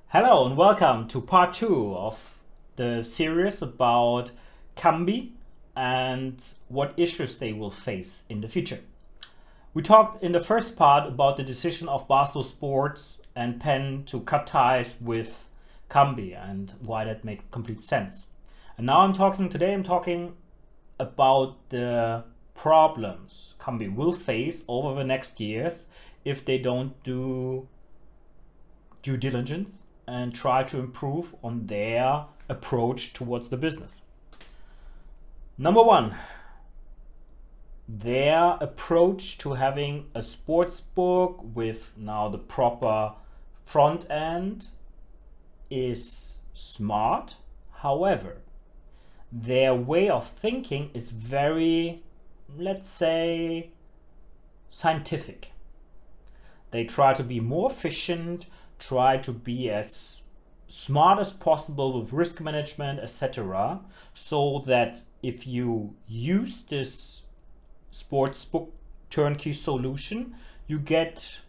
Hello and welcome to part 2 of the series about Kambi and what issues they will face in the future. We talked in the first part about the decision of Barstool Sports and Penn to cut ties with Kambi and why that made complete sense. And now I'm talking about the problems Kambi will face over the next years if they don't do due diligence and try to improve on their approach towards the business. Number one, their approach to having a sports book with now the proper front end is smart. However, their way of thinking is very, let's say, scientific. They try to be more efficient, try to be as smart as possible with risk management, etc., so that if you use this sportsbook turnkey solution, you get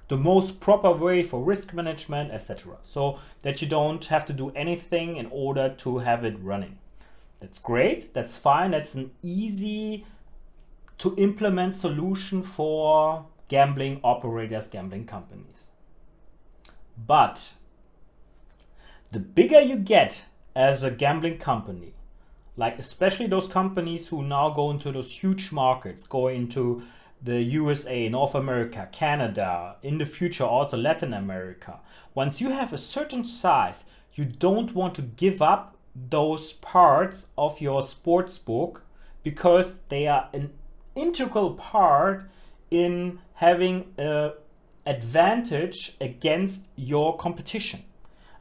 the most proper way for risk management, etc., so that you don't have to do anything in order to have it running. That's great, that's fine, that's an easy to implement solution for gambling operators, gambling companies. But the bigger you get as a gambling company, like especially those companies who now go into those huge markets, go into the USA, North America, Canada, in the future also Latin America, once you have a certain size, you don't want to give up those parts of your sports book because they are an integral part in having a advantage against your competition.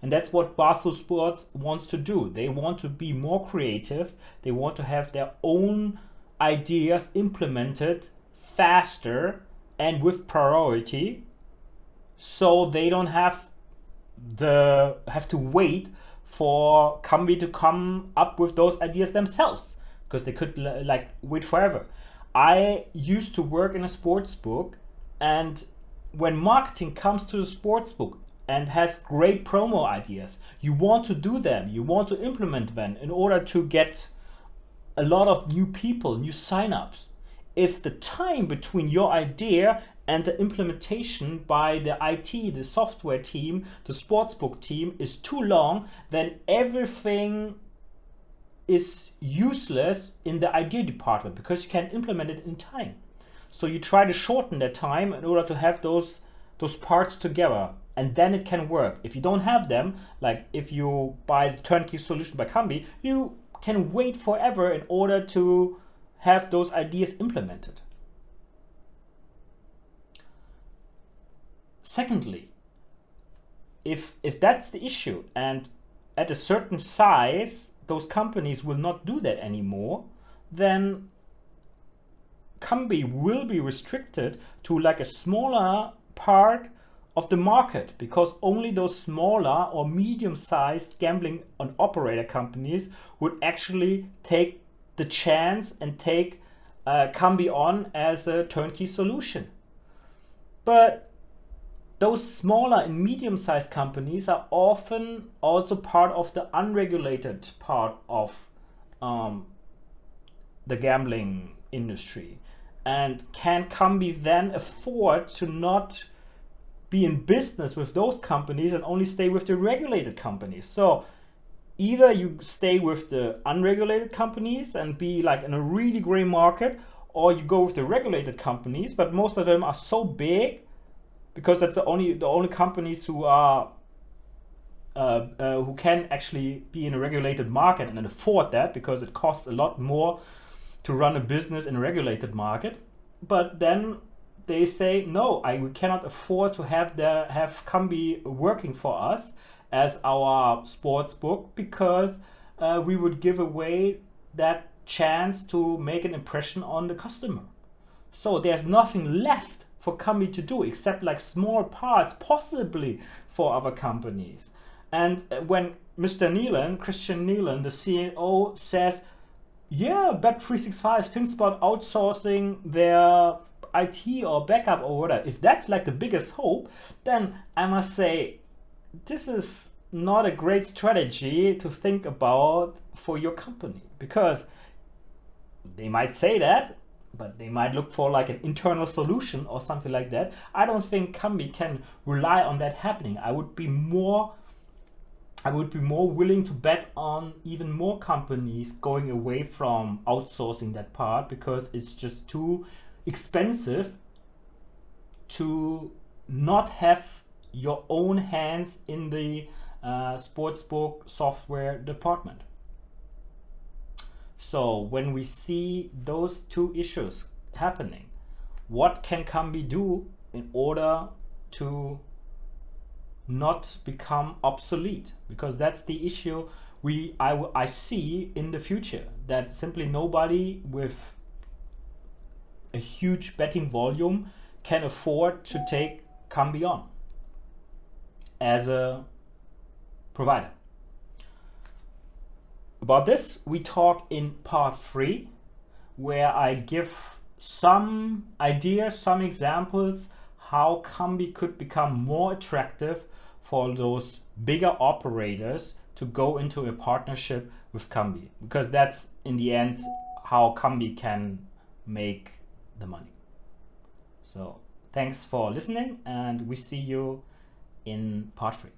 And that's what Barstool Sports wants to do. They want to be more creative. They want to have their own ideas implemented faster and with priority, so they don't have to wait for Kambi to come up with those ideas themselves, because they could wait forever. I used to work in a sports book, and when marketing comes to the sportsbook and has great promo ideas, you want to do them, you want to implement them in order to get a lot of new people, new signups. If the time between your idea and the implementation by the IT, the software team, the sportsbook team is too long, then everything is useless in the idea department because you can't implement it in time. So you try to shorten that time in order to have those parts together, and then it can work. If you don't have them, like if you buy the turnkey solution by Kambi, you can wait forever in order to have those ideas implemented. Secondly, if that's the issue, and at a certain size those companies will not do that anymore, then Kambi will be restricted to like a smaller part of the market, because only those smaller or medium-sized gambling and operator companies would actually take the chance and take Kambi on as a turnkey solution. But those smaller and medium-sized companies are often also part of the unregulated part of the gambling industry. And can Kambi then afford to not be in business with those companies and only stay with the regulated companies? So either you stay with the unregulated companies and be like in a really great market, or you go with the regulated companies, but most of them are so big because that's the only companies who are who can actually be in a regulated market and afford that, because it costs a lot more to run a business in a regulated market. But then they say, no, we cannot afford to have Kambi working for us as our sports book, because we would give away that chance to make an impression on the customer. So there's nothing left for Kambi to do except like small parts, possibly for other companies. And when Mr. Nylen, Kristian Nylen, the CEO, says, yeah, Bet365 thinks about outsourcing their IT or backup or whatever, if that's like the biggest hope, then I must say this is not a great strategy to think about for your company, because they might say that, but they might look for like an internal solution or something like that. I don't think Kambi can rely on that happening. I would be more willing to bet on even more companies going away from outsourcing that part, because it's just too expensive to not have your own hands in the sportsbook software department. So when we see those two issues happening, what can Kambi do in order to not become obsolete? Because that's the issue I see in the future, that simply nobody with a huge betting volume can afford to take Kambi on as a provider. About this we talk in part 3, where I give some ideas, some examples how Kambi could become more attractive for those bigger operators to go into a partnership with Kambi, because that's in the end how Kambi can make the money. So thanks for listening, and we see you in part 3.